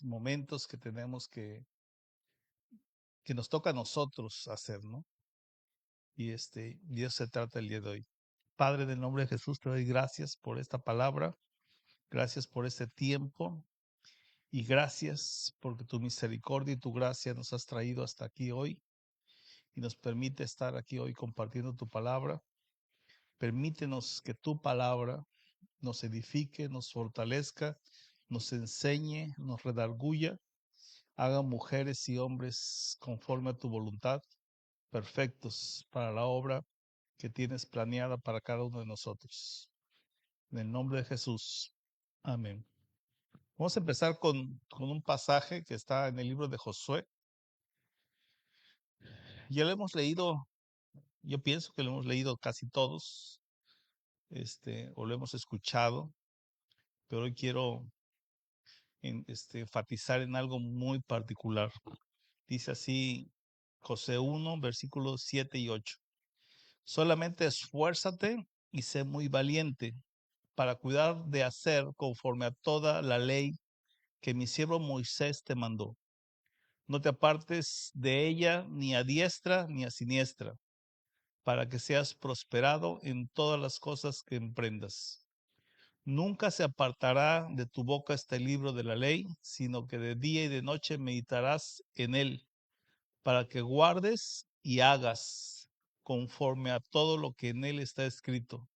momentos que tenemos que nos toca a nosotros hacer, ¿no? Y de eso se trata el día de hoy. Padre, en el nombre de Jesús, te doy gracias por esta palabra, gracias por este tiempo y gracias porque tu misericordia y tu gracia nos has traído hasta aquí hoy y nos permite estar aquí hoy compartiendo tu palabra. Permítenos que tu palabra nos edifique, nos fortalezca, nos enseñe, nos redarguya, haga mujeres y hombres conforme a tu voluntad, perfectos para la obra que tienes planeada para cada uno de nosotros. En el nombre de Jesús. Amén. Vamos a empezar con un pasaje que está en el libro de Josué. Ya lo hemos leído, yo pienso que lo hemos leído casi todos, o lo hemos escuchado, pero hoy quiero enfatizar en algo muy particular. Dice así Josué 1, versículos 7 y 8. Solamente esfuérzate y sé muy valiente para cuidar de hacer conforme a toda la ley que mi siervo Moisés te mandó. No te apartes de ella ni a diestra ni a siniestra, para que seas prosperado en todas las cosas que emprendas. Nunca se apartará de tu boca este libro de la ley, sino que de día y de noche meditarás en él, para que guardes y hagas conforme a todo lo que en él está escrito,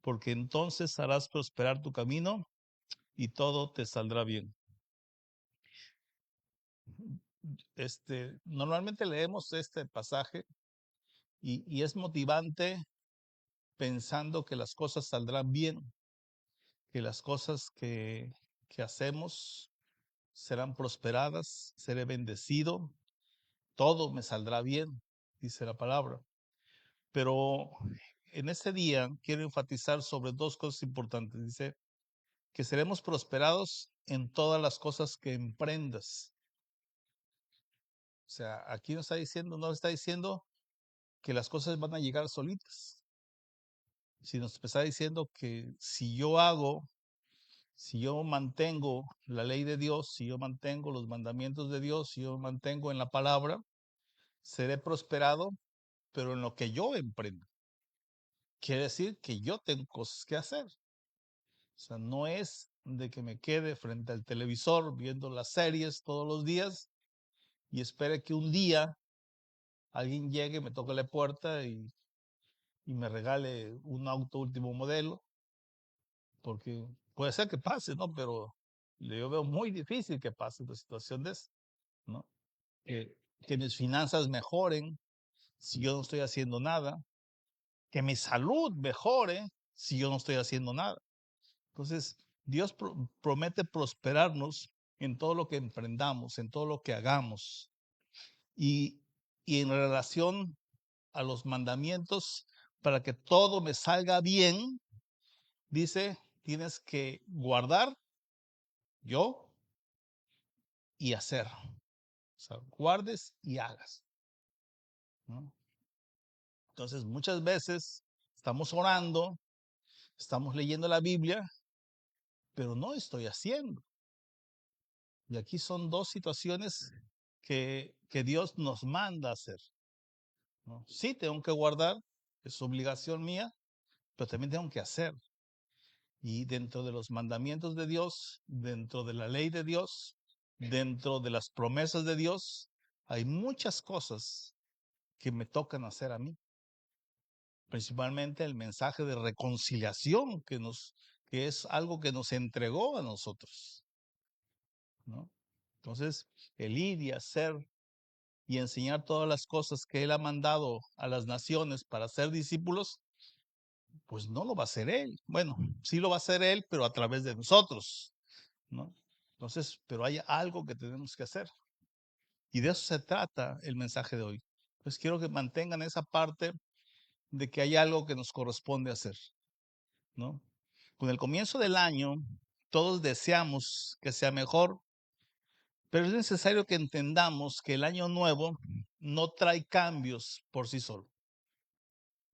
porque entonces harás prosperar tu camino y todo te saldrá bien. Normalmente leemos este pasaje y es motivante pensando que las cosas saldrán bien, que las cosas que hacemos serán prosperadas, seré bendecido, todo me saldrá bien, dice la palabra. Pero en este día quiero enfatizar sobre dos cosas importantes. Dice que seremos prosperados en todas las cosas que emprendas. O sea, aquí no está diciendo que las cosas van a llegar solitas, sino está diciendo que si yo mantengo la ley de Dios, si yo mantengo los mandamientos de Dios, si yo mantengo en la palabra, seré prosperado, pero en lo que yo emprendo. Quiere decir que yo tengo cosas que hacer. O sea, no es de que me quede frente al televisor viendo las series todos los días y espere que un día alguien llegue, me toque la puerta y me regale un auto último modelo, porque puede ser que pase, ¿no? Pero yo veo muy difícil que pase una situación de esa, ¿no? Que mis finanzas mejoren si yo no estoy haciendo nada, que mi salud mejore si yo no estoy haciendo nada. Entonces, Dios promete prosperarnos en todo lo que emprendamos, en todo lo que hagamos. Y, y en relación a los mandamientos, para que todo me salga bien, dice, tienes que guardar yo y hacer. O sea, guardes y hagas, ¿no? Entonces, muchas veces estamos orando, estamos leyendo la Biblia, pero no estoy haciendo. Y aquí son dos situaciones que Dios nos manda a hacer, ¿no? Sí, tengo que guardar, es obligación mía, pero también tengo que hacer. Y dentro de los mandamientos de Dios, dentro de la ley de Dios, dentro de las promesas de Dios, hay muchas cosas que me tocan hacer a mí. Principalmente el mensaje de reconciliación que es algo que nos entregó a nosotros, ¿no? Entonces, el ir y hacer y enseñar todas las cosas que Él ha mandado a las naciones para ser discípulos, pues no lo va a hacer Él. Bueno, sí lo va a hacer Él, pero a través de nosotros, ¿no? Entonces, pero hay algo que tenemos que hacer. Y de eso se trata el mensaje de hoy. Pues quiero que mantengan esa parte de que hay algo que nos corresponde hacer, ¿no? Con el comienzo del año, todos deseamos que sea mejor, pero es necesario que entendamos que el año nuevo no trae cambios por sí solo.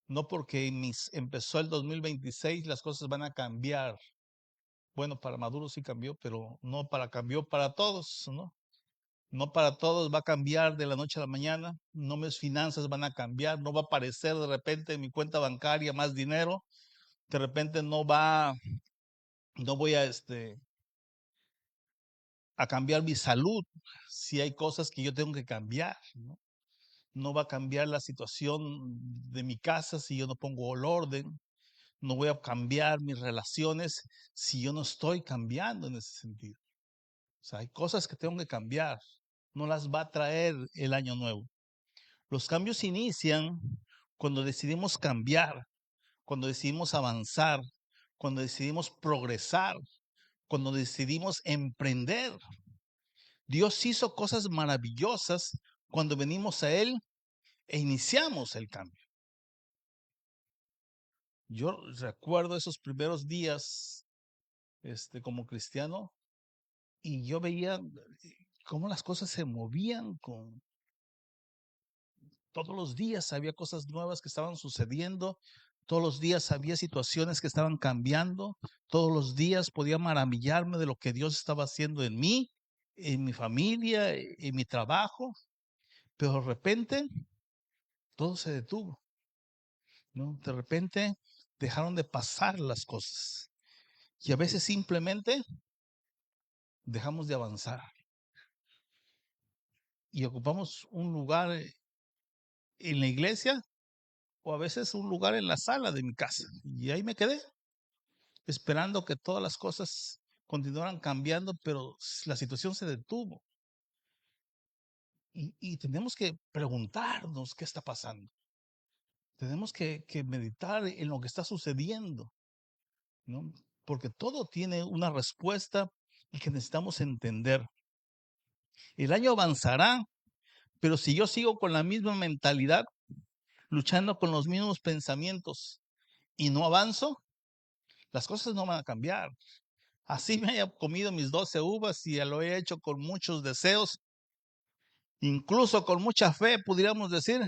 No porque empezó el 2026 las cosas van a cambiar. Bueno, para Maduro sí cambió, pero no cambió para todos, ¿no? No para todos va a cambiar de la noche a la mañana, no mis finanzas van a cambiar, no va a aparecer de repente en mi cuenta bancaria más dinero, de repente no voy a cambiar mi salud, si hay cosas que yo tengo que cambiar, ¿no? No va a cambiar la situación de mi casa si yo no pongo el orden, no voy a cambiar mis relaciones si yo no estoy cambiando en ese sentido. O sea, hay cosas que tengo que cambiar, no las va a traer el año nuevo. Los cambios inician cuando decidimos cambiar, cuando decidimos avanzar, cuando decidimos progresar, cuando decidimos emprender. Dios hizo cosas maravillosas cuando venimos a Él e iniciamos el cambio. Yo recuerdo esos primeros días como cristiano y yo veía cómo las cosas se movían todos los días había cosas nuevas que estaban sucediendo, todos los días había situaciones que estaban cambiando, todos los días podía maravillarme de lo que Dios estaba haciendo en mí, en mi familia, en mi trabajo, pero de repente todo se detuvo, ¿no? De repente dejaron de pasar las cosas y a veces simplemente dejamos de avanzar y ocupamos un lugar en la iglesia o a veces un lugar en la sala de mi casa y ahí me quedé esperando que todas las cosas continuaran cambiando, pero la situación se detuvo. Y tenemos que preguntarnos qué está pasando. Tenemos que meditar en lo que está sucediendo, ¿no? Porque todo tiene una respuesta y que necesitamos entender. El año avanzará, pero si yo sigo con la misma mentalidad, luchando con los mismos pensamientos y no avanzo, las cosas no van a cambiar. Así me haya comido mis 12 uvas y lo he hecho con muchos deseos, incluso con mucha fe, pudiéramos decir,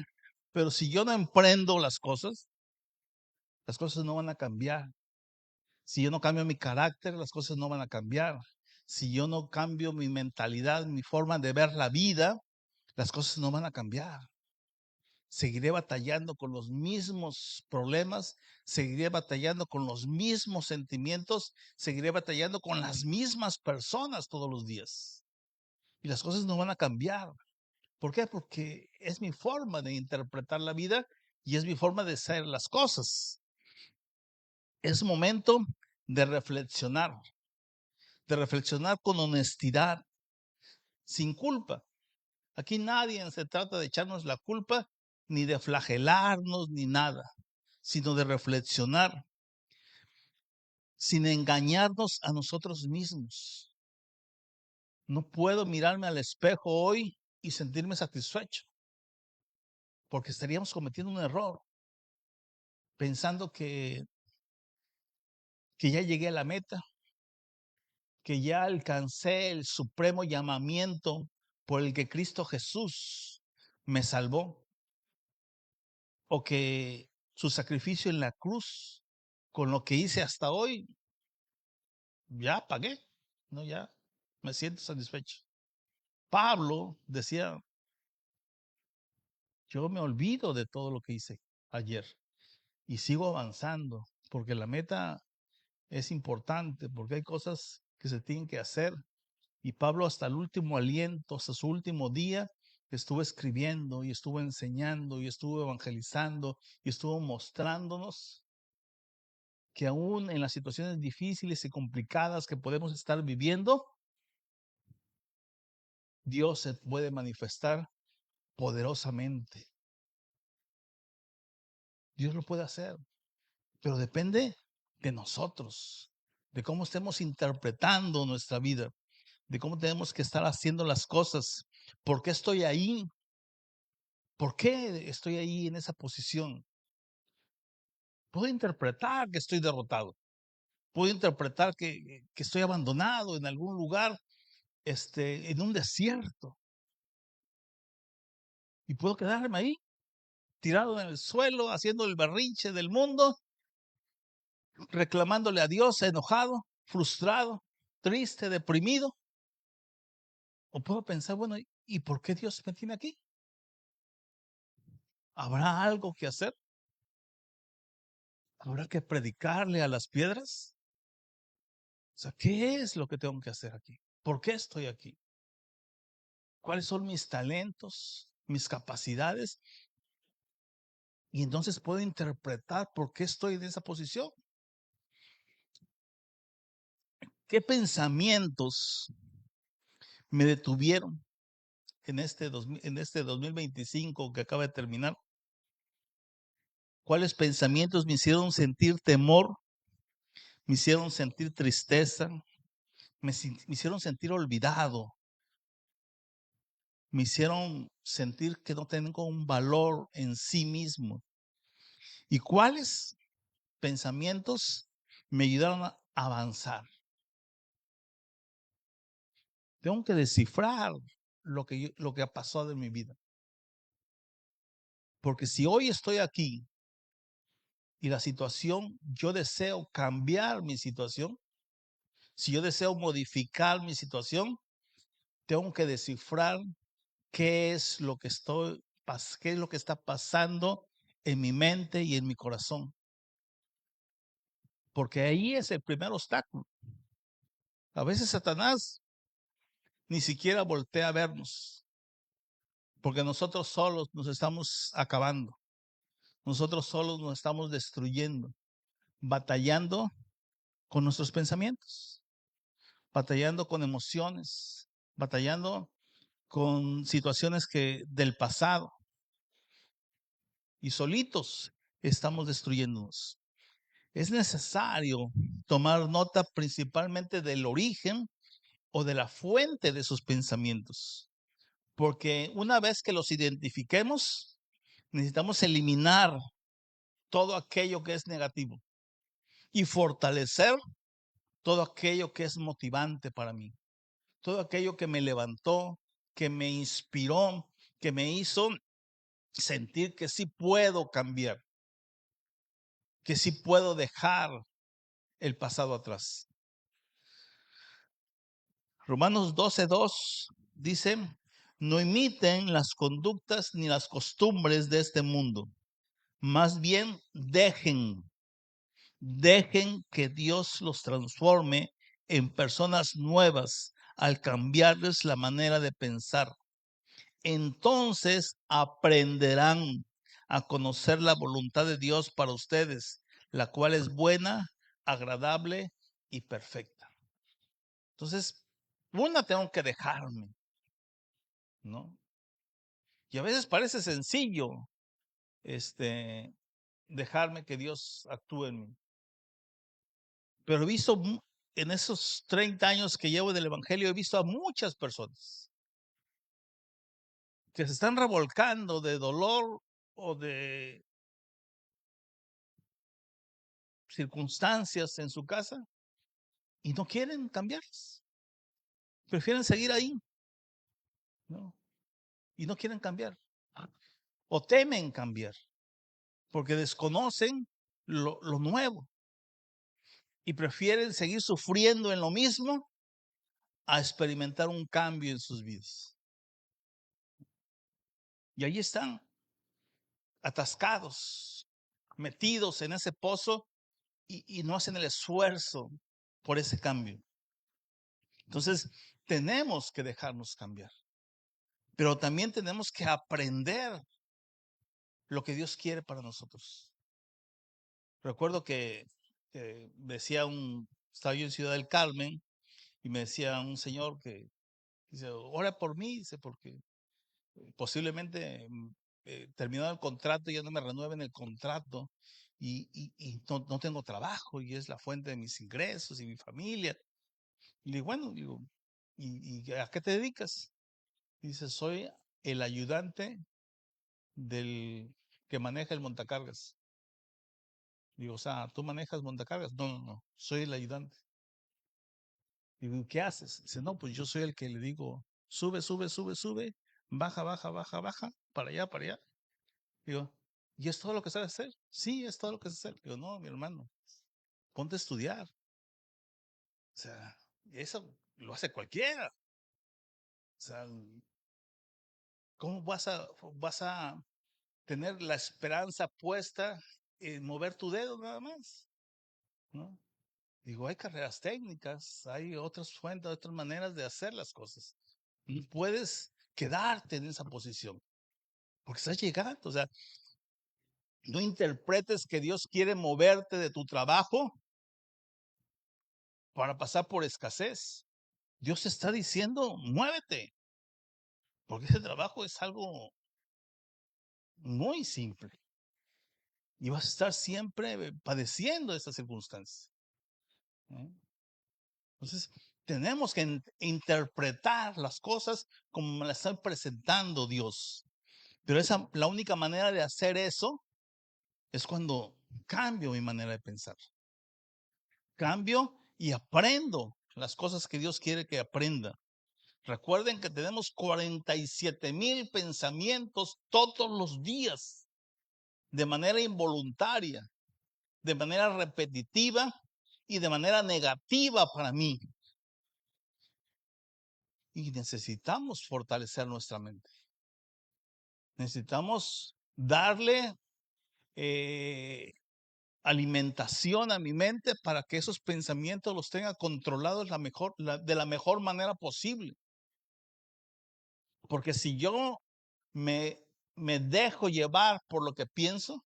pero si yo no emprendo las cosas no van a cambiar. Si yo no cambio mi carácter, las cosas no van a cambiar. Si yo no cambio mi mentalidad, mi forma de ver la vida, las cosas no van a cambiar. Seguiré batallando con los mismos problemas, seguiré batallando con los mismos sentimientos, seguiré batallando con las mismas personas todos los días. Y las cosas no van a cambiar. ¿Por qué? Porque es mi forma de interpretar la vida y es mi forma de ser las cosas. Es momento de reflexionar con honestidad, sin culpa. Aquí nadie se trata de echarnos la culpa, ni de flagelarnos, ni nada, sino de reflexionar, sin engañarnos a nosotros mismos. No puedo mirarme al espejo hoy y sentirme satisfecho, porque estaríamos cometiendo un error, pensando que ya llegué a la meta, que ya alcancé el supremo llamamiento por el que Cristo Jesús me salvó, o que su sacrificio en la cruz, con lo que hice hasta hoy, ya pagué, no, ya me siento satisfecho. Pablo decía, yo me olvido de todo lo que hice ayer y sigo avanzando, porque la meta es importante, porque hay cosas que se tienen que hacer. Y Pablo hasta el último aliento, hasta su último día, estuvo escribiendo y estuvo enseñando y estuvo evangelizando y estuvo mostrándonos que aún en las situaciones difíciles y complicadas que podemos estar viviendo, Dios se puede manifestar poderosamente. Dios lo puede hacer, pero depende de nosotros, de cómo estemos interpretando nuestra vida, de cómo tenemos que estar haciendo las cosas. ¿Por qué estoy ahí? ¿Por qué estoy ahí en esa posición? Puedo interpretar que estoy derrotado. Puedo interpretar que estoy abandonado en algún lugar, en un desierto. Y puedo quedarme ahí, tirado en el suelo, haciendo el berrinche del mundo, reclamándole a Dios, enojado. frustrado, triste, deprimido. O puedo pensar, bueno, ¿y por qué Dios me tiene aquí? ¿Habrá algo que hacer? ¿Habrá que predicarle a las piedras? O sea, ¿qué es lo que tengo que hacer aquí? ¿Por qué estoy aquí? ¿Cuáles son mis talentos, mis capacidades? Y entonces puedo interpretar por qué estoy en esa posición. ¿Qué pensamientos me detuvieron en este 2025 que acaba de terminar? ¿Cuáles pensamientos me hicieron sentir temor? ¿Me hicieron sentir tristeza? Me hicieron sentir olvidado? ¿Me hicieron sentir que no tengo un valor en sí mismo? ¿Y cuáles pensamientos me ayudaron a avanzar? Tengo que descifrar lo que ha pasado en mi vida. Porque si hoy estoy aquí y la situación, yo deseo cambiar mi situación, si yo deseo modificar mi situación, tengo que descifrar qué es lo que qué es lo que está pasando en mi mente y en mi corazón. Porque ahí es el primer obstáculo. A veces Satanás ni siquiera voltea a vernos, porque nosotros solos nos estamos acabando. Nosotros solos nos estamos destruyendo, batallando con nuestros pensamientos, batallando con emociones, batallando con situaciones del pasado, y solitos estamos destruyéndonos. Es necesario tomar nota principalmente del origen o de la fuente de esos pensamientos, porque una vez que los identifiquemos, necesitamos eliminar todo aquello que es negativo y fortalecer todo aquello que es motivante para mí, todo aquello que me levantó, que me inspiró, que me hizo sentir que sí puedo cambiar, que sí puedo dejar el pasado atrás. Romanos 12:2 dice, no imiten las conductas ni las costumbres de este mundo, más bien dejen que Dios los transforme en personas nuevas al cambiarles la manera de pensar. Entonces aprenderán a conocer la voluntad de Dios para ustedes, la cual es buena, agradable y perfecta. Entonces, tengo que dejarme, ¿no? Y a veces parece sencillo, dejarme que Dios actúe en mí. Pero he visto en esos 30 años que llevo del Evangelio, he visto a muchas personas que se están revolcando de dolor o de circunstancias en su casa y no quieren cambiarlas. Prefieren seguir ahí, ¿no? Y no quieren cambiar. O temen cambiar porque desconocen lo nuevo y prefieren seguir sufriendo en lo mismo a experimentar un cambio en sus vidas. Y ahí están, atascados, metidos en ese pozo y no hacen el esfuerzo por ese cambio. Entonces, tenemos que dejarnos cambiar, pero también tenemos que aprender lo que Dios quiere para nosotros. Recuerdo que estaba yo en Ciudad del Carmen y me decía un señor que dice, ora por mí, dice, porque posiblemente terminado el contrato, ya no me renueven el contrato y no tengo trabajo y es la fuente de mis ingresos y mi familia. Y le digo, bueno, ¿y a qué te dedicas? Dice, soy el ayudante del que maneja el montacargas. Digo, o sea, ¿tú manejas montacargas? No, no, no, soy el ayudante. Digo, ¿qué haces? Dice, no, pues yo soy el que le digo, sube, sube, sube, sube, baja, baja, baja, baja, para allá, para allá. Digo, ¿y es todo lo que sabes hacer? Sí, es todo lo que sé hacer. Digo, no, mi hermano, ponte a estudiar. sea, eso lo hace cualquiera. O sea, ¿cómo vas a tener la esperanza puesta en mover tu dedo nada más? ¿No? Digo, hay carreras técnicas, hay otras fuentes, otras maneras de hacer las cosas. No puedes quedarte en esa posición, porque estás llegando. O sea, no interpretes que Dios quiere moverte de tu trabajo para pasar por escasez. Dios está diciendo, muévete, porque ese trabajo es algo muy simple y vas a estar siempre padeciendo estas circunstancias. ¿Eh? Entonces, tenemos que interpretar las cosas como me las está presentando Dios. Pero la única manera de hacer eso es cuando cambio mi manera de pensar. Cambio y aprendo las cosas que Dios quiere que aprenda. Recuerden que tenemos 47,000 pensamientos todos los días, de manera involuntaria, de manera repetitiva y de manera negativa para mí. Y necesitamos fortalecer nuestra mente. Necesitamos darle alimentación a mi mente para que esos pensamientos los tenga controlados de la mejor manera posible. Porque si yo me, me dejo llevar por lo que pienso,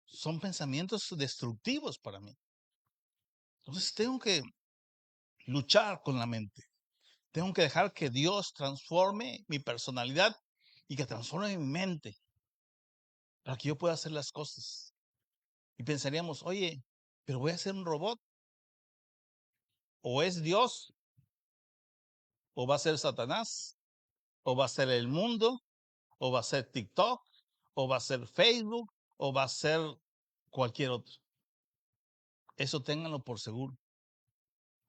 son pensamientos destructivos para mí. Entonces tengo que luchar con la mente. Tengo que dejar que Dios transforme mi personalidad y que transforme mi mente para que yo pueda hacer las cosas. Y pensaríamos, oye, pero voy a ser un robot. O es Dios, o va a ser Satanás, o va a ser el mundo, o va a ser TikTok, o va a ser Facebook, o va a ser cualquier otro. Eso ténganlo por seguro.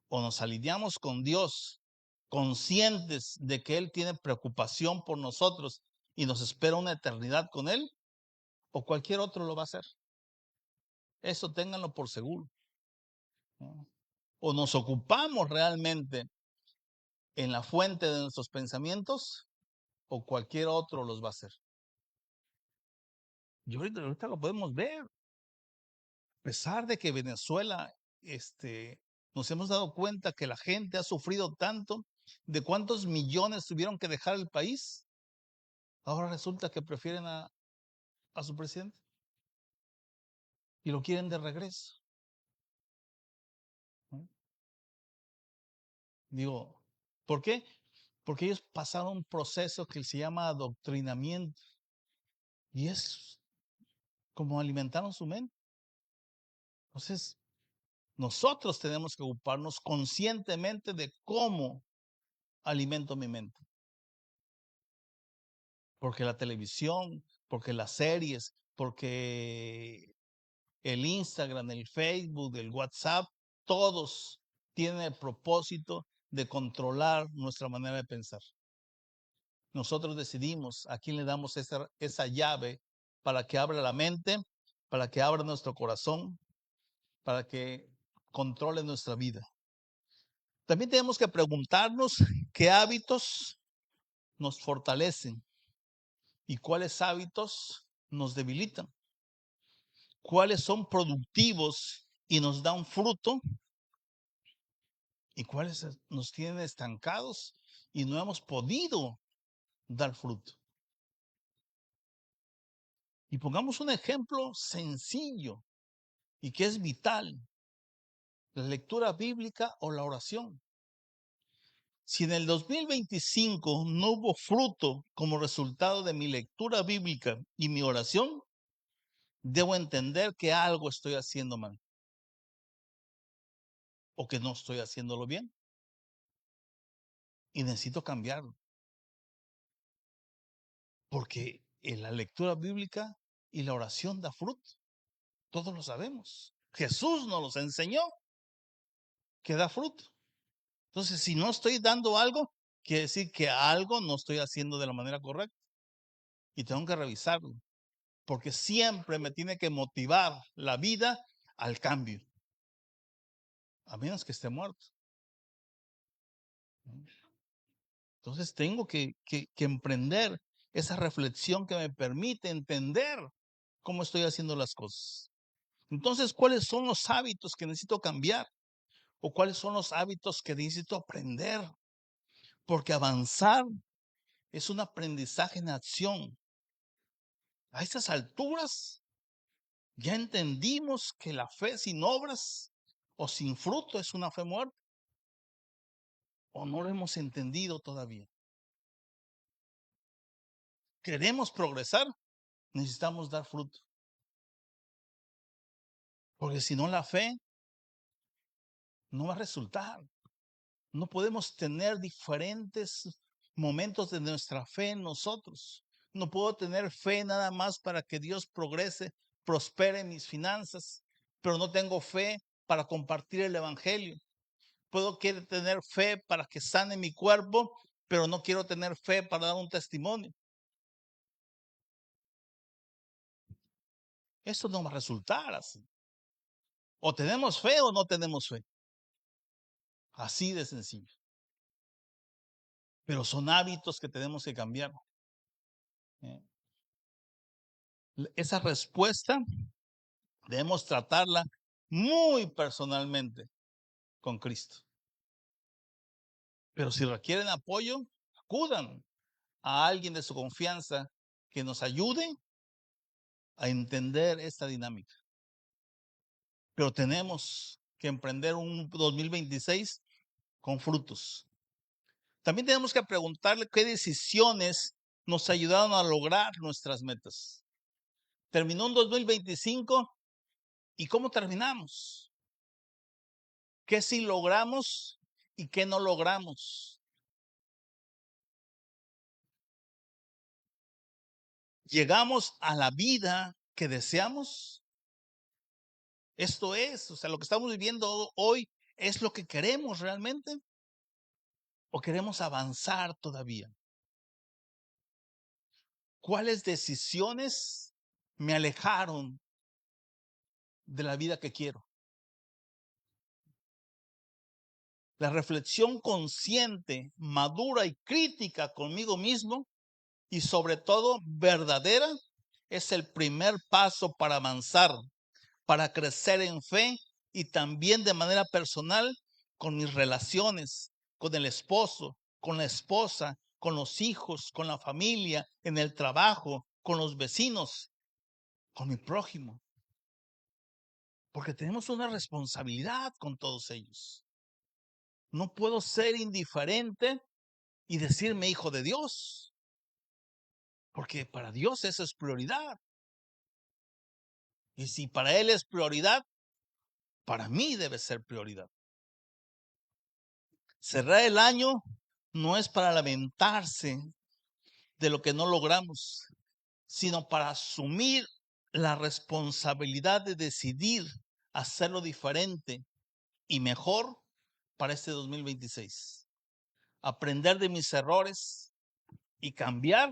O nos alineamos con Dios, conscientes de que Él tiene preocupación por nosotros y nos espera una eternidad con Él, o cualquier otro lo va a hacer. Eso ténganlo por seguro. ¿No? O nos ocupamos realmente en la fuente de nuestros pensamientos, o cualquier otro los va a hacer. Y ahorita lo podemos ver. A pesar de que Venezuela, nos hemos dado cuenta que la gente ha sufrido tanto, de cuántos millones tuvieron que dejar el país, ahora resulta que prefieren a su presidente y lo quieren de regreso. ¿No? Digo, ¿por qué? Porque ellos pasaron un proceso que se llama adoctrinamiento y es como alimentaron su mente. Entonces, nosotros tenemos que ocuparnos conscientemente de cómo alimento mi mente. Porque la televisión, porque las series, porque el Instagram, el Facebook, el WhatsApp, todos tienen el propósito de controlar nuestra manera de pensar. Nosotros decidimos a quién le damos esa llave para que abra la mente, para que abra nuestro corazón, para que controle nuestra vida. También tenemos que preguntarnos qué hábitos nos fortalecen y cuáles hábitos nos debilitan. Cuáles son productivos y nos dan fruto y cuáles nos tienen estancados y no hemos podido dar fruto. Y pongamos un ejemplo sencillo y que es vital: la lectura bíblica o la oración. Si en el 2025 no hubo fruto como resultado de mi lectura bíblica y mi oración, debo entender que algo estoy haciendo mal o que no estoy haciéndolo bien y necesito cambiarlo. Porque en la lectura bíblica y la oración da fruto. Todos lo sabemos. Jesús nos los enseñó que da fruto. Entonces, si no estoy dando algo, quiere decir que algo no estoy haciendo de la manera correcta. Y tengo que revisarlo. Porque siempre me tiene que motivar la vida al cambio. a menos que esté muerto. Entonces tengo que emprender esa reflexión que me permite entender cómo estoy haciendo las cosas. Entonces, ¿cuáles son los hábitos que necesito cambiar? ¿O cuáles son los hábitos que necesito aprender? Porque avanzar es un aprendizaje en acción. A estas alturas ya entendimos que la fe sin obras o sin fruto es una fe muerta. ¿O no lo hemos entendido todavía? ¿Queremos progresar? Necesitamos dar fruto. Porque si no, la fe no va a resultar. No podemos tener diferentes momentos de nuestra fe en nosotros. No puedo tener fe nada más para que Dios progrese, prospere mis finanzas, pero no tengo fe para compartir el evangelio. Quiero tener fe para que sane mi cuerpo, pero no quiero tener fe para dar un testimonio. Esto no va a resultar así. O tenemos fe o no tenemos fe. Así de sencillo. Pero son hábitos que tenemos que cambiar. Esa respuesta debemos tratarla muy personalmente con Cristo. Pero si requieren apoyo, acudan a alguien de su confianza que nos ayude a entender esta dinámica. Pero tenemos que emprender un 2026 con frutos. También tenemos que preguntarle qué decisiones nos ayudaron a lograr nuestras metas. Terminó un 2025 y ¿cómo terminamos? ¿Qué sí logramos y qué no logramos? ¿Llegamos a la vida que deseamos? Esto es, o sea, lo que estamos viviendo hoy, ¿es lo que queremos realmente? ¿O queremos avanzar todavía? ¿Cuáles decisiones me alejaron de la vida que quiero? La reflexión consciente, madura y crítica conmigo mismo y sobre todo verdadera es el primer paso para avanzar, para crecer en fe y también de manera personal con mis relaciones, con el esposo, con la esposa, con los hijos, con la familia, en el trabajo, con los vecinos, con mi prójimo. Porque tenemos una responsabilidad con todos ellos. No puedo ser indiferente y decirme hijo de Dios, porque para Dios eso es prioridad. Y si para Él es prioridad, para mí debe ser prioridad. Cerrar el año no es para lamentarse de lo que no logramos, sino para asumir la responsabilidad de decidir hacerlo diferente y mejor para este 2026. Aprender de mis errores y cambiar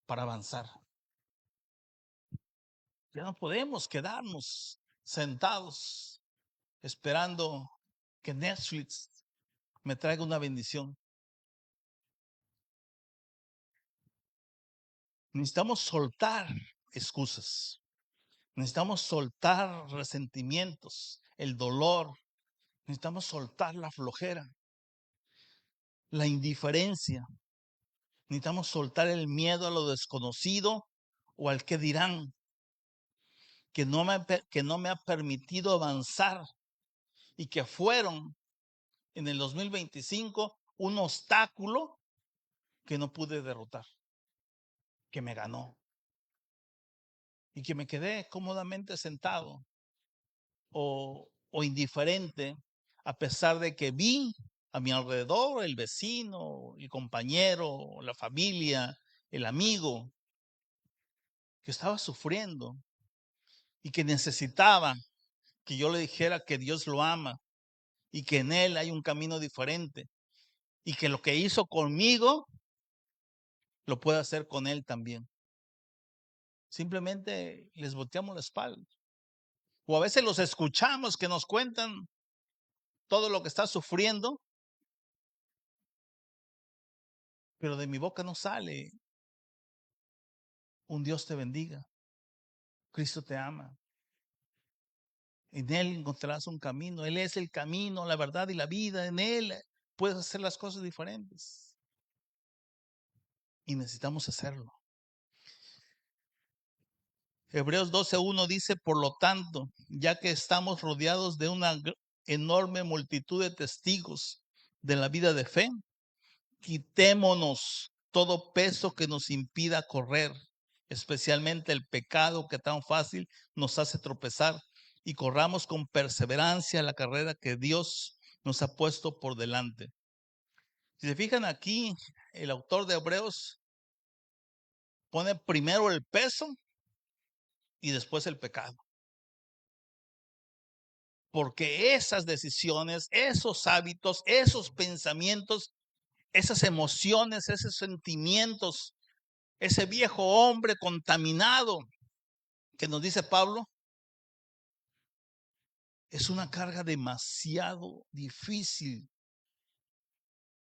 para avanzar. Ya no podemos quedarnos sentados esperando que Netflix me traiga una bendición. Necesitamos soltar excusas. Necesitamos soltar resentimientos, el dolor. Necesitamos soltar la flojera, la indiferencia. Necesitamos soltar el miedo a lo desconocido o al que dirán, que no me ha permitido avanzar y que fueron en el 2025 un obstáculo que no pude derrotar, que me ganó y que me quedé cómodamente sentado o indiferente, a pesar de que vi a mi alrededor el vecino, el compañero, la familia, el amigo, que estaba sufriendo y que necesitaba que yo le dijera que Dios lo ama y que en Él hay un camino diferente y que lo que hizo conmigo lo puede hacer con Él también. Simplemente les volteamos la espalda. O a veces los escuchamos que nos cuentan todo lo que estás sufriendo, pero de mi boca no sale un Dios te bendiga, Cristo te ama. En Él encontrarás un camino. Él es el camino, la verdad y la vida. En Él puedes hacer las cosas diferentes. Y necesitamos hacerlo. Hebreos 12:1 dice, por lo tanto, ya que estamos rodeados de una enorme multitud de testigos de la vida de fe, quitémonos todo peso que nos impida correr, especialmente el pecado que tan fácil nos hace tropezar, y corramos con perseverancia la carrera que Dios nos ha puesto por delante. Si se fijan aquí, el autor de Hebreos pone primero el peso y después el pecado. Porque esas decisiones, esos hábitos, esos pensamientos, esas emociones, esos sentimientos, ese viejo hombre contaminado que nos dice Pablo, es una carga demasiado difícil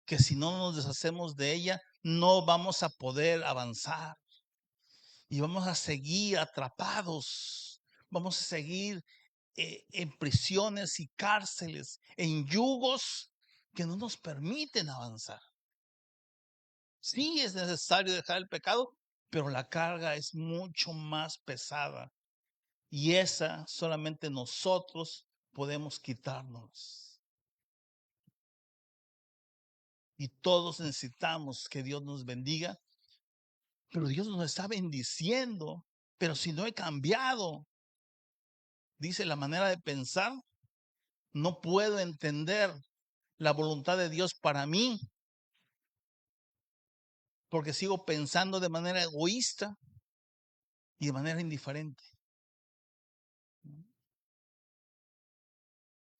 que si no nos deshacemos de ella, no vamos a poder avanzar y vamos a seguir atrapados, vamos a seguir en prisiones y cárceles, en yugos que no nos permiten avanzar. Sí es necesario dejar el pecado, pero la carga es mucho más pesada y esa solamente nosotros podemos quitarnos. Y todos necesitamos que Dios nos bendiga, pero Dios nos está bendiciendo, pero si no he cambiado, dice la manera de pensar, no puedo entender la voluntad de Dios para mí, porque sigo pensando de manera egoísta y de manera indiferente.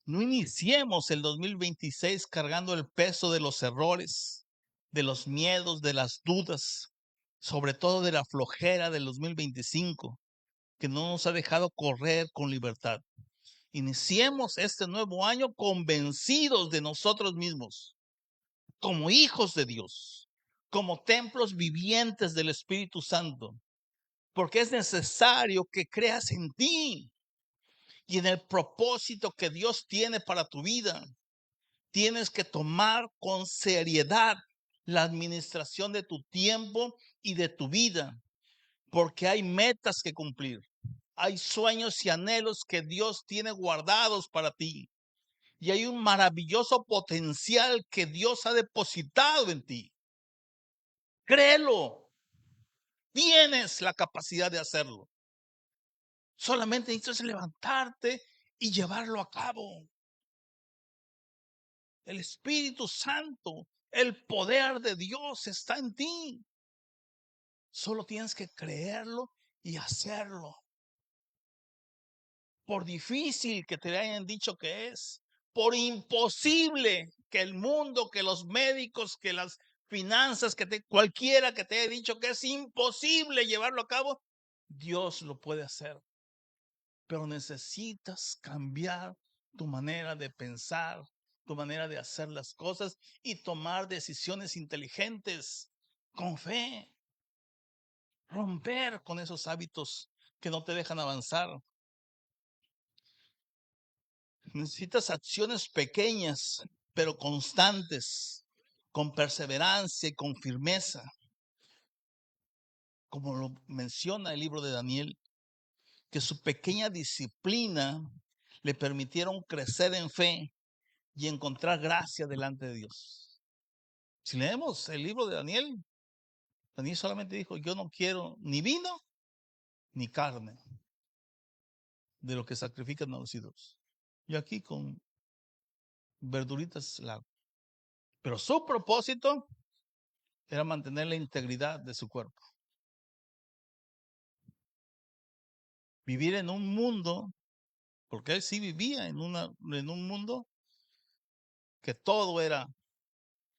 No iniciemos el 2026 cargando el peso de los errores, de los miedos, de las dudas, sobre todo de la flojera del 2025, que no nos ha dejado correr con libertad. Iniciemos este nuevo año convencidos de nosotros mismos, como hijos de Dios, como templos vivientes del Espíritu Santo, porque es necesario que creas en ti y en el propósito que Dios tiene para tu vida. Tienes que tomar con seriedad la administración de tu tiempo y de tu vida, porque hay metas que cumplir. Hay sueños y anhelos que Dios tiene guardados para ti. Y hay un maravilloso potencial que Dios ha depositado en ti. Créelo. Tienes la capacidad de hacerlo. Solamente necesitas levantarte y llevarlo a cabo. El Espíritu Santo, el poder de Dios está en ti. Solo tienes que creerlo y hacerlo. Por difícil que te hayan dicho que es, por imposible que el mundo, que los médicos, que las finanzas, cualquiera que te haya dicho que es imposible llevarlo a cabo, Dios lo puede hacer. Pero necesitas cambiar tu manera de pensar, tu manera de hacer las cosas y tomar decisiones inteligentes con fe. Romper con esos hábitos que no te dejan avanzar. Necesitas acciones pequeñas, pero constantes, con perseverancia y con firmeza, como lo menciona el libro de Daniel, que su pequeña disciplina le permitieron crecer en fe y encontrar gracia delante de Dios. Si leemos el libro de Daniel, Daniel solamente dijo, yo no quiero ni vino ni carne de lo que sacrifican a los ídolos. Y aquí con verduritas la hago. Pero su propósito era mantener la integridad de su cuerpo. Vivir en un mundo, porque él sí vivía en un mundo que todo era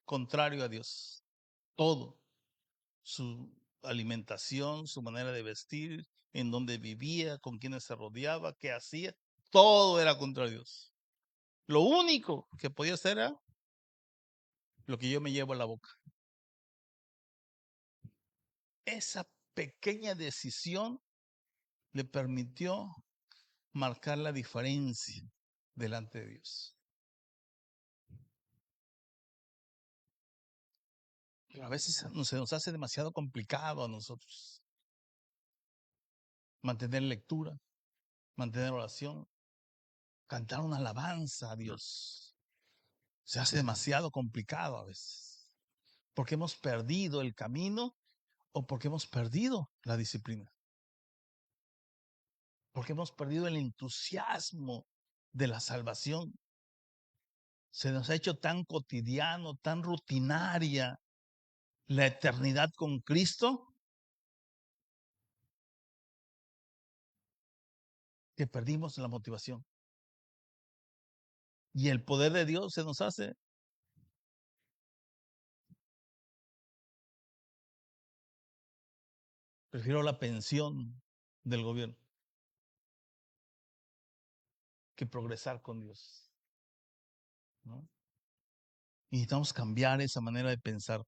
contrario a Dios. Todo. Su alimentación, su manera de vestir, en donde vivía, con quienes se rodeaba, qué hacía, todo era contra Dios. Lo único que podía hacer era lo que yo me llevo a la boca. Esa pequeña decisión le permitió marcar la diferencia delante de Dios. Pero a veces se nos hace demasiado complicado a nosotros mantener lectura, mantener oración, cantar una alabanza a Dios. Se hace demasiado complicado a veces, porque hemos perdido el camino o porque hemos perdido la disciplina, porque hemos perdido el entusiasmo de la salvación. Se nos ha hecho tan cotidiano, tan rutinaria la eternidad con Cristo, que perdimos la motivación. Y el poder de Dios se nos hace. Prefiero la pensión del gobierno que progresar con Dios, ¿no? Y necesitamos cambiar esa manera de pensar.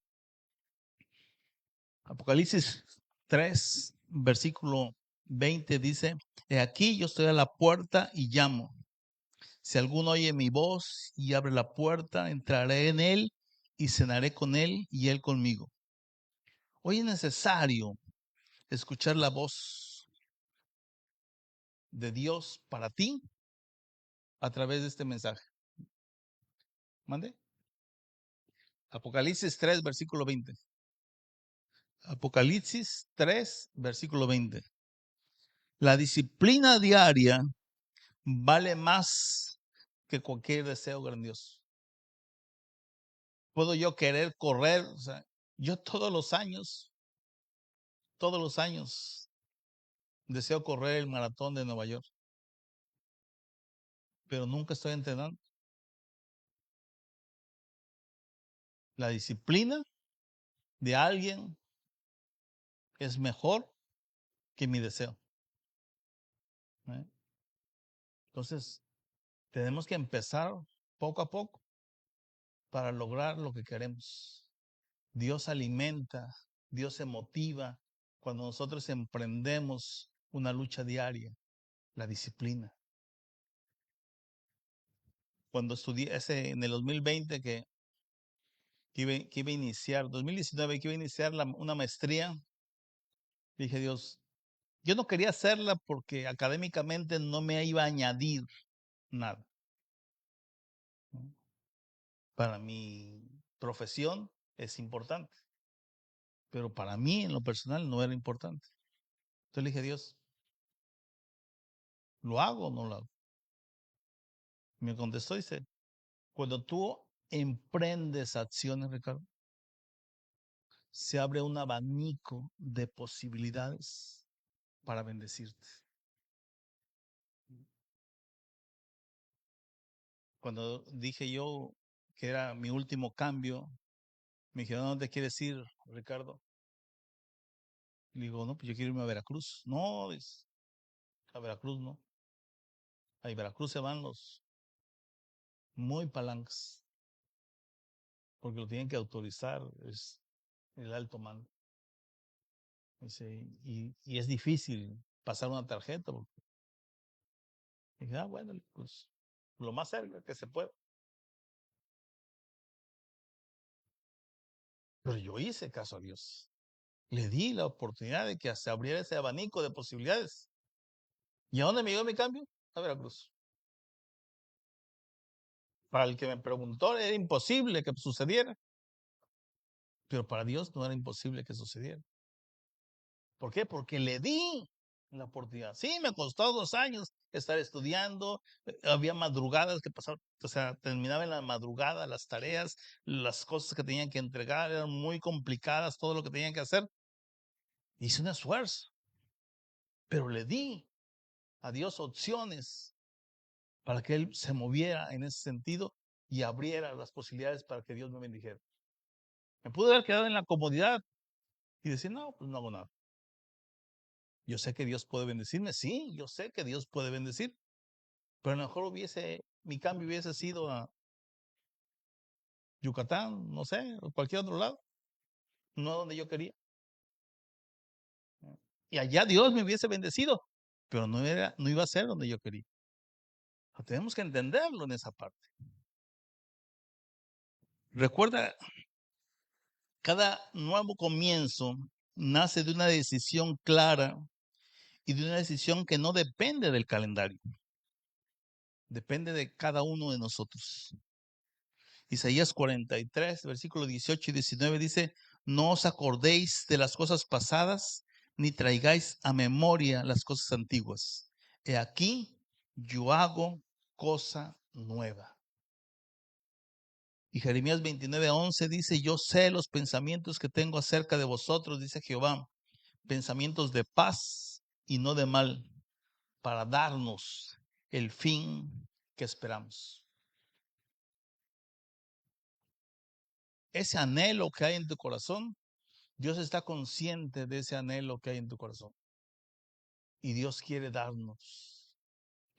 Apocalipsis 3, versículo 20 dice: He aquí yo estoy a la puerta y llamo. Si alguno oye mi voz y abre la puerta, entraré en él y cenaré con él y él conmigo. Hoy es necesario escuchar la voz de Dios para ti a través de este mensaje. ¿Mande? Apocalipsis 3, versículo 20. Apocalipsis 3, versículo 20. La disciplina diaria vale más que cualquier deseo grandioso. Puedo yo querer correr, o sea, yo todos los años deseo correr el maratón de Nueva York, pero nunca estoy entrenando. La disciplina de alguien es mejor que mi deseo, ¿eh? Entonces, tenemos que empezar poco a poco para lograr lo que queremos. Dios alimenta, Dios se motiva cuando nosotros emprendemos una lucha diaria, la disciplina. Cuando estudié en el 2020 que iba a iniciar, 2019 que iba a iniciar una maestría, dije: Dios, yo no quería hacerla porque académicamente no me iba a añadir nada, ¿no? Para mi profesión es importante, pero para mí en lo personal no era importante. Entonces le dije: Dios, ¿lo hago o no lo hago? Me contestó y dice: cuando tú emprendes acciones, Ricardo, se abre un abanico de posibilidades para bendecirte. Cuando dije yo que era mi último cambio, me dijeron: ¿dónde quieres ir, Ricardo? Le digo: no, pues yo quiero irme a Veracruz. No, dice, a Veracruz no. A Veracruz se van los muy palancas, porque lo tienen que autorizar, es el alto mando. Dice, y es difícil pasar una tarjeta. Dije: bueno, pues lo más cerca que se pueda. Pero yo hice caso a Dios. Le di la oportunidad de que se abriera ese abanico de posibilidades. ¿Y a dónde me llegó mi cambio? A Veracruz. Para el que me preguntó, era imposible que sucediera. Pero para Dios no era imposible que sucediera. ¿Por qué? Porque le di la oportunidad. Sí, me costó 2 años estar estudiando. Había madrugadas que pasaban, o sea, terminaba en la madrugada las tareas, las cosas que tenían que entregar eran muy complicadas, todo lo que tenían que hacer. Hice un esfuerzo, pero le di a Dios opciones para que Él se moviera en ese sentido y abriera las posibilidades para que Dios me bendijera. Me pude haber quedado en la comodidad y decir: no, pues no hago nada. Yo sé que Dios puede bendecirme, sí, yo sé que Dios puede bendecir, pero a lo mejor hubiese mi cambio hubiese sido a Yucatán, no sé, o cualquier otro lado, no donde yo quería. Y allá Dios me hubiese bendecido, pero no iba a ser donde yo quería. Tenemos que entenderlo en esa parte. Recuerda, cada nuevo comienzo nace de una decisión clara y de una decisión que no depende del calendario, depende de cada uno de nosotros. Isaías 43, versículos 18 y 19 dice: no os acordéis de las cosas pasadas, ni traigáis a memoria las cosas antiguas. He aquí, yo hago cosa nueva. Y Jeremías 29:11 dice: yo sé los pensamientos que tengo acerca de vosotros, dice Jehová, pensamientos de paz y no de mal, para darnos el fin que esperamos. Ese anhelo que hay en tu corazón, Dios está consciente de ese anhelo que hay en tu corazón. Y Dios quiere darnos.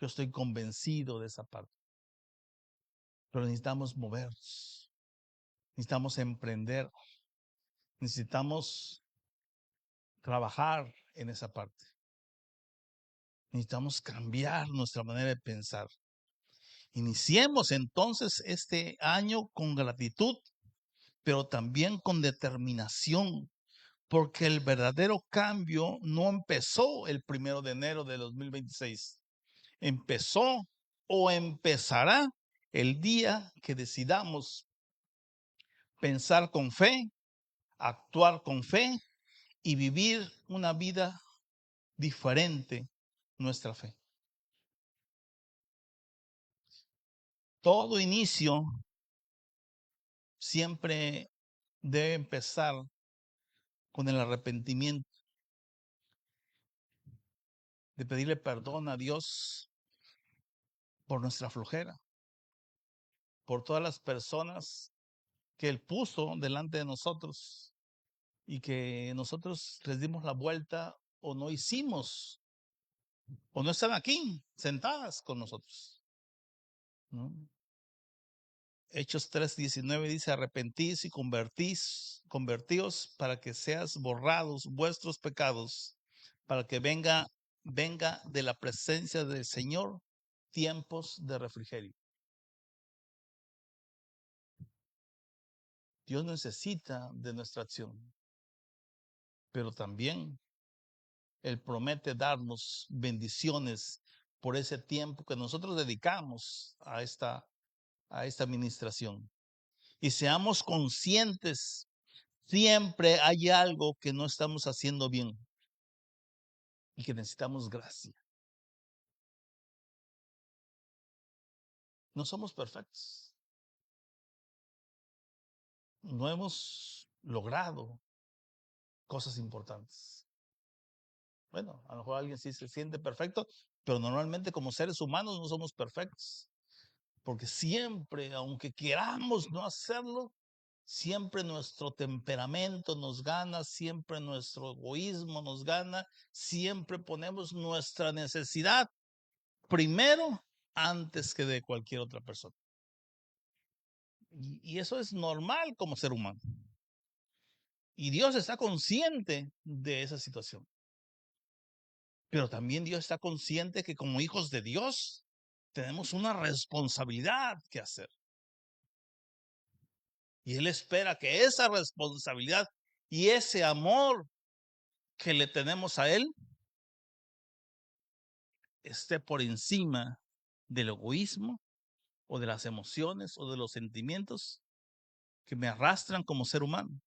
Yo estoy convencido de esa parte. Pero necesitamos movernos. Necesitamos emprender. Necesitamos trabajar en esa parte. Necesitamos cambiar nuestra manera de pensar. Iniciemos entonces este año con gratitud, pero también con determinación, porque el verdadero cambio no empezó el 1 de enero de 2026. Empezó o empezará el día que decidamos pensar con fe, actuar con fe y vivir una vida diferente, nuestra fe. Todo inicio siempre debe empezar con el arrepentimiento, de pedirle perdón a Dios por nuestra flojera, por todas las personas que Él puso delante de nosotros y que nosotros les dimos la vuelta o no hicimos, o no están aquí sentadas con nosotros, ¿no? Hechos 3:19 dice: arrepentís y convertíos para que seas borrados vuestros pecados, para que venga de la presencia del Señor tiempos de refrigerio. Dios necesita de nuestra acción, pero también Él promete darnos bendiciones por ese tiempo que nosotros dedicamos a esta administración. Y seamos conscientes, siempre hay algo que no estamos haciendo bien y que necesitamos gracia. No somos perfectos. No hemos logrado cosas importantes. Bueno, a lo mejor alguien sí se siente perfecto, pero normalmente como seres humanos no somos perfectos. Porque siempre, aunque queramos no hacerlo, siempre nuestro temperamento nos gana, siempre nuestro egoísmo nos gana, siempre ponemos nuestra necesidad primero antes que de cualquier otra persona. Y eso es normal como ser humano. Y Dios está consciente de esa situación. Pero también Dios está consciente que como hijos de Dios tenemos una responsabilidad que hacer. Y Él espera que esa responsabilidad y ese amor que le tenemos a Él esté por encima del egoísmo o de las emociones o de los sentimientos que me arrastran como ser humano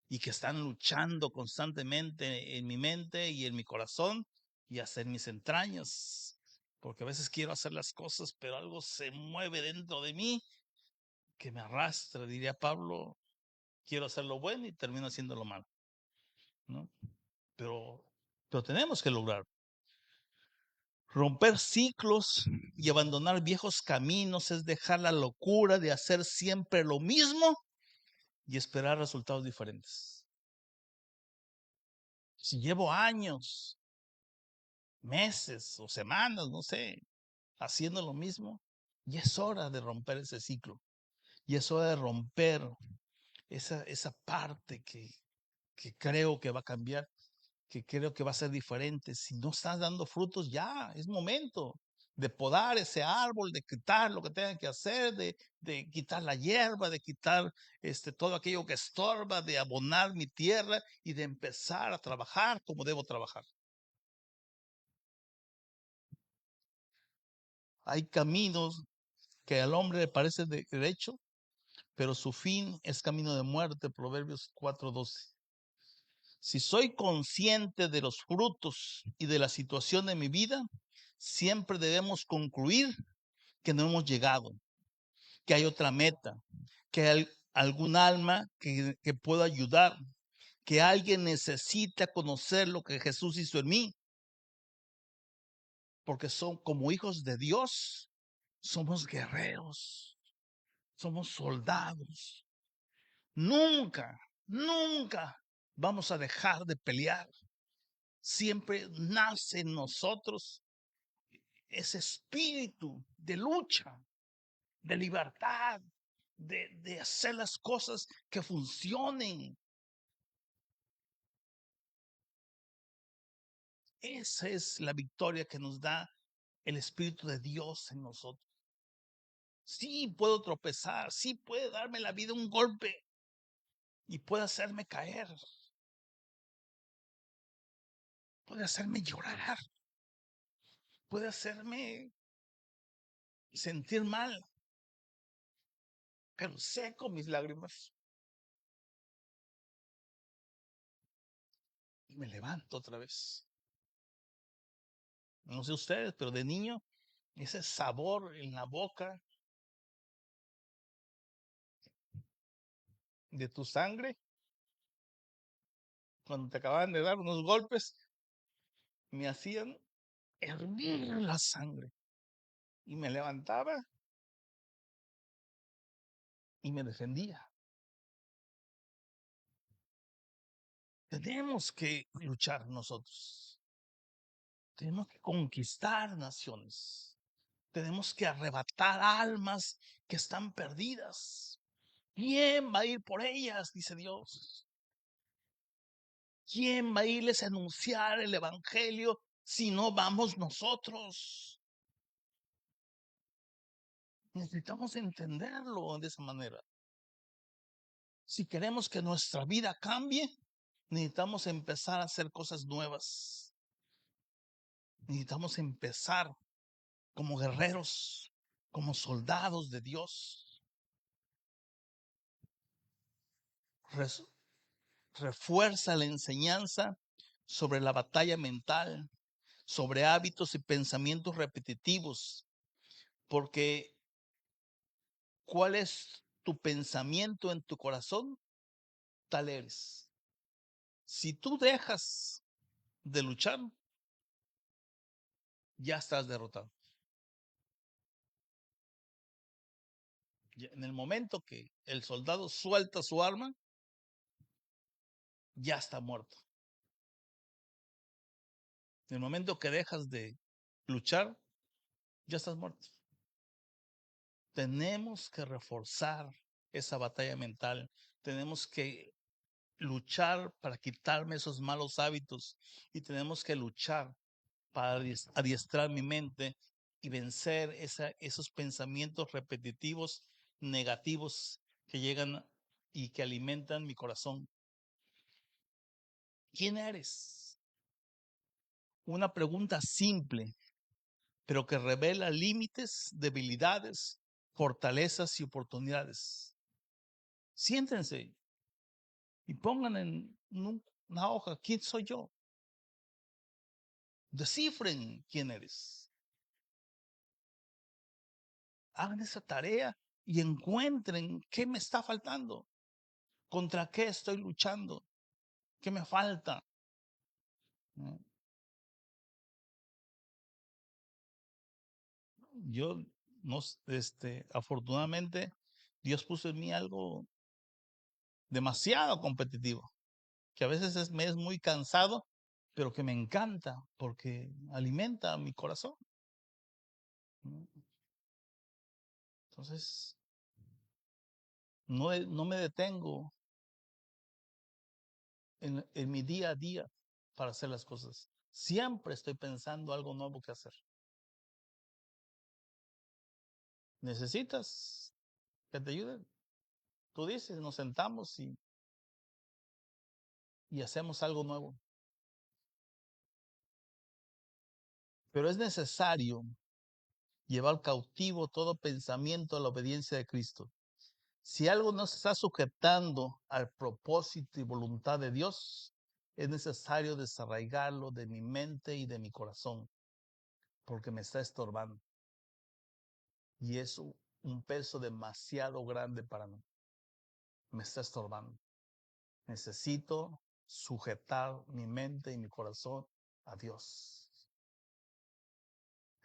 y que están luchando constantemente en mi mente y en mi corazón y hasta en mis entrañas. Porque a veces quiero hacer las cosas, pero algo se mueve dentro de mí que me arrastra, diría Pablo. Quiero hacer lo bueno y termino haciendo lo malo, ¿no? Pero tenemos que lograr romper ciclos y abandonar viejos caminos, es dejar la locura de hacer siempre lo mismo y esperar resultados diferentes. Si llevo años, meses o semanas, no sé, haciendo lo mismo. Y es hora de romper ese ciclo. Y es hora de romper esa parte que creo que va a cambiar, que creo que va a ser diferente. Si no estás dando frutos, ya es momento de podar ese árbol, de quitar lo que tengan que hacer, de quitar la hierba, de quitar todo aquello que estorba, de abonar mi tierra y de empezar a trabajar como debo trabajar. Hay caminos que al hombre le parece derecho, pero su fin es camino de muerte. Proverbios 4:12. Si soy consciente de los frutos y de la situación de mi vida, siempre debemos concluir que no hemos llegado, que hay otra meta, que hay algún alma que pueda ayudar, que alguien necesita conocer lo que Jesús hizo en mí, porque son como hijos de Dios, somos guerreros, somos soldados. Nunca, nunca vamos a dejar de pelear. Siempre nace en nosotros ese espíritu de lucha, de libertad, de hacer las cosas que funcionen. Esa es la victoria que nos da el Espíritu de Dios en nosotros. Sí puedo tropezar, sí puede darme la vida un golpe y puede hacerme caer, puede hacerme llorar, puede hacerme sentir mal, pero seco mis lágrimas y me levanto otra vez. No sé ustedes, pero de niño, ese sabor en la boca de tu sangre, cuando te acababan de dar unos golpes, me hacían hervir la sangre. Y me levantaba y me defendía. Tenemos que luchar nosotros. Tenemos que conquistar naciones. Tenemos que arrebatar almas que están perdidas. ¿Quién va a ir por ellas? Dice Dios. ¿Quién va a irles a anunciar el evangelio si no vamos nosotros? Necesitamos entenderlo de esa manera. Si queremos que nuestra vida cambie, necesitamos empezar a hacer cosas nuevas. Necesitamos empezar como guerreros, como soldados de Dios. Refuerza la enseñanza sobre la batalla mental, sobre hábitos y pensamientos repetitivos, porque ¿cuál es tu pensamiento en tu corazón? Tal eres. Si tú dejas de luchar, ya estás derrotado. En el momento que el soldado suelta su arma, ya está muerto. En el momento que dejas de luchar, ya estás muerto. Tenemos que reforzar esa batalla mental. Tenemos que luchar para quitarme esos malos hábitos y tenemos que luchar para adiestrar mi mente y vencer esos pensamientos repetitivos negativos que llegan y que alimentan mi corazón. ¿Quién eres? Una pregunta simple, pero que revela límites, debilidades, fortalezas y oportunidades. Siéntense y pongan en una hoja, ¿quién soy yo? Descifren quién eres. Hagan esa tarea y encuentren qué me está faltando, contra qué estoy luchando, qué me falta. Yo, no, afortunadamente, Dios puso en mí algo demasiado competitivo, que a veces me es muy cansado, pero que me encanta porque alimenta mi corazón. Entonces, no me detengo en mi día a día para hacer las cosas. Siempre estoy pensando algo nuevo que hacer. ¿Necesitas que te ayuden? Tú dices, nos sentamos y hacemos algo nuevo. Pero es necesario llevar cautivo todo pensamiento a la obediencia de Cristo. Si algo no se está sujetando al propósito y voluntad de Dios, es necesario desarraigarlo de mi mente y de mi corazón, porque me está estorbando. Y es un peso demasiado grande para mí. Me está estorbando. Necesito sujetar mi mente y mi corazón a Dios.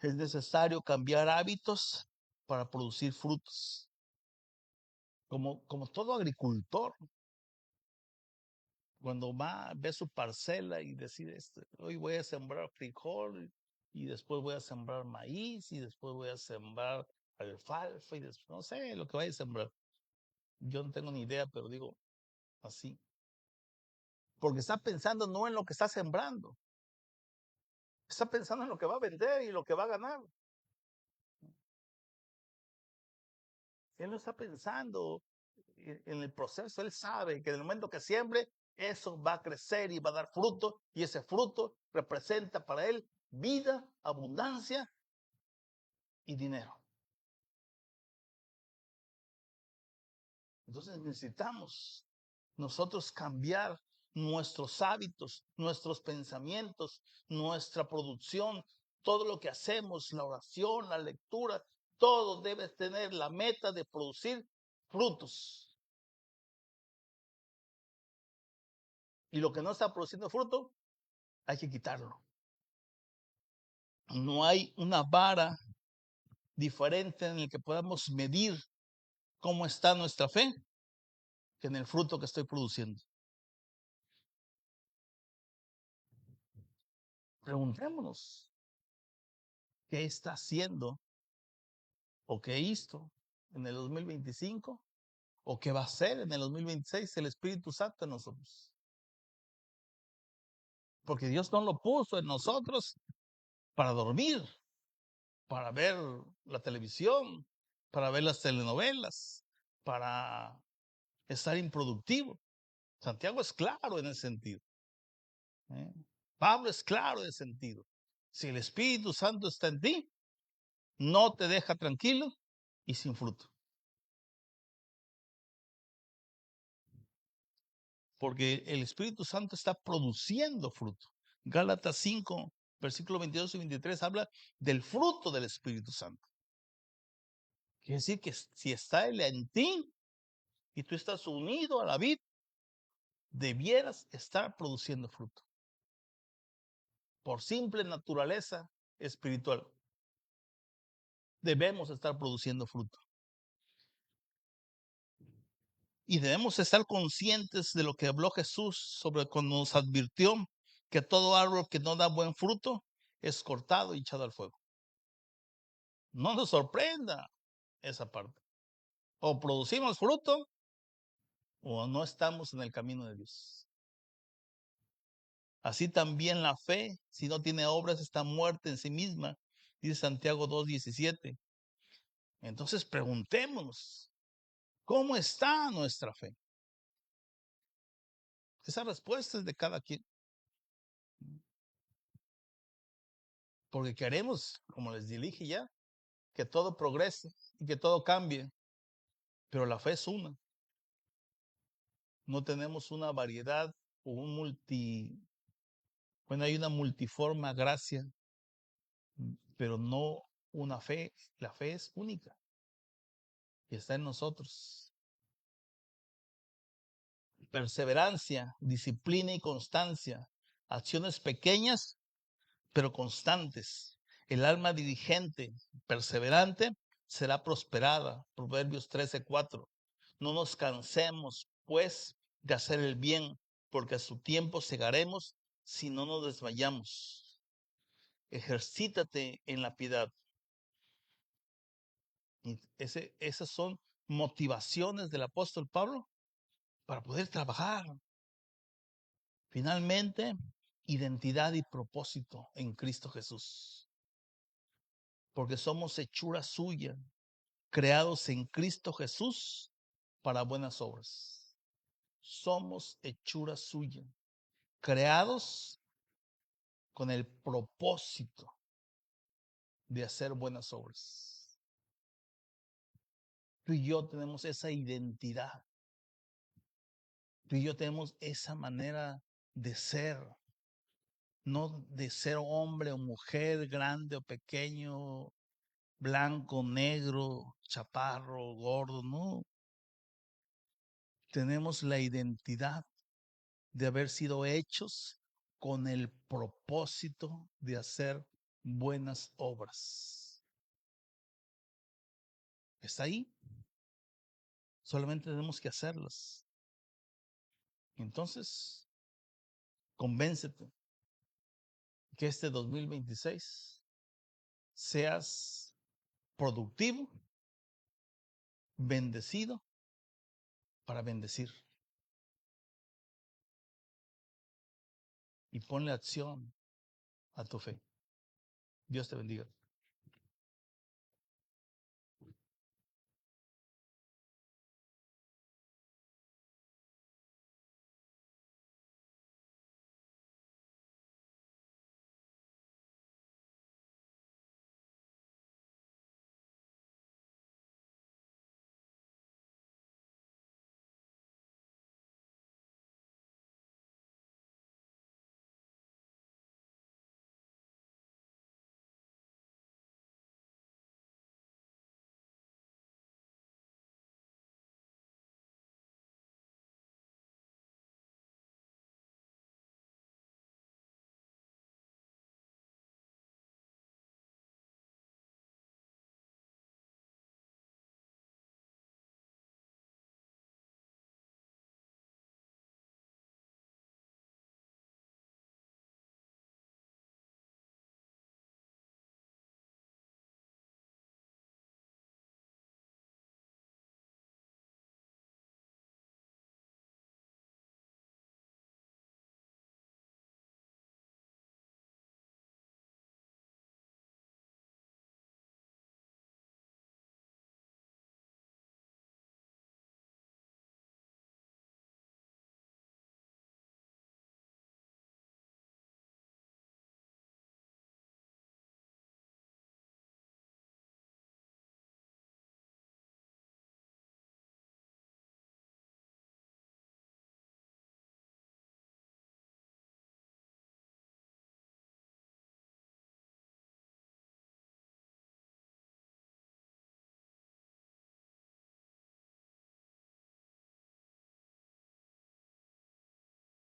Es necesario cambiar hábitos para producir frutos. Como todo agricultor, cuando ve su parcela y decide, hoy voy a sembrar frijol y después voy a sembrar maíz y después voy a sembrar alfalfa y después, no sé lo que vaya a sembrar. Yo no tengo ni idea, pero digo así. Porque está pensando no en lo que está sembrando, está pensando en lo que va a vender y lo que va a ganar. Él no está pensando en el proceso, él sabe que en el momento que siembre, eso va a crecer y va a dar fruto, y ese fruto representa para él vida, abundancia y dinero. Entonces necesitamos nosotros cambiar nuestros hábitos, nuestros pensamientos, nuestra producción, todo lo que hacemos, la oración, la lectura, todo debe tener la meta de producir frutos. Y lo que no está produciendo fruto, hay que quitarlo. No hay una vara diferente en el que podamos medir cómo está nuestra fe que en el fruto que estoy produciendo. Preguntémonos, ¿qué está haciendo o qué hizo en el 2025 o qué va a hacer en el 2026 el Espíritu Santo en nosotros? Porque Dios no lo puso en nosotros para dormir, para ver la televisión, para ver las telenovelas, para estar improductivo. Santiago es claro en ese sentido. Pablo es claro en ese sentido. Si el Espíritu Santo está en ti, no te deja tranquilo y sin fruto. Porque el Espíritu Santo está produciendo fruto. Gálatas 5, versículos 22 y 23 habla del fruto del Espíritu Santo. Quiere decir que si está Él en ti y tú estás unido a la vid, debieras estar produciendo fruto. Por simple naturaleza espiritual, debemos estar produciendo fruto. Y debemos estar conscientes de lo que habló Jesús sobre cuando nos advirtió que todo árbol que no da buen fruto es cortado y echado al fuego. No nos sorprenda esa parte. O producimos fruto o no estamos en el camino de Dios. Así también la fe, si no tiene obras, está muerta en sí misma, dice Santiago 2:17. Entonces preguntémonos, ¿cómo está nuestra fe? Esa respuesta es de cada quien. Porque queremos, como les dije ya, que todo progrese y que todo cambie, pero la fe es una. No tenemos una variedad o hay una multiforme gracia, pero no una fe. La fe es única y está en nosotros. Perseverancia, disciplina y constancia, acciones pequeñas pero constantes. El alma diligente, perseverante, será prosperada. Proverbios 13:4. No nos cansemos, pues, de hacer el bien, porque a su tiempo segaremos si no nos desmayamos. Ejercítate en la piedad. Y esas son motivaciones del apóstol Pablo para poder trabajar. Finalmente, identidad y propósito en Cristo Jesús. Porque somos hechura suya, creados en Cristo Jesús para buenas obras. Somos hechura suya, creados con el propósito de hacer buenas obras. Tú y yo tenemos esa identidad. Tú y yo tenemos esa manera de ser. No de ser hombre o mujer, grande o pequeño, blanco, negro, chaparro, gordo, no. Tenemos la identidad de haber sido hechos con el propósito de hacer buenas obras. Está ahí. Solamente tenemos que hacerlas. Entonces, convéncete que este 2026 seas productivo, bendecido para bendecir. Y ponle acción a tu fe. Dios te bendiga.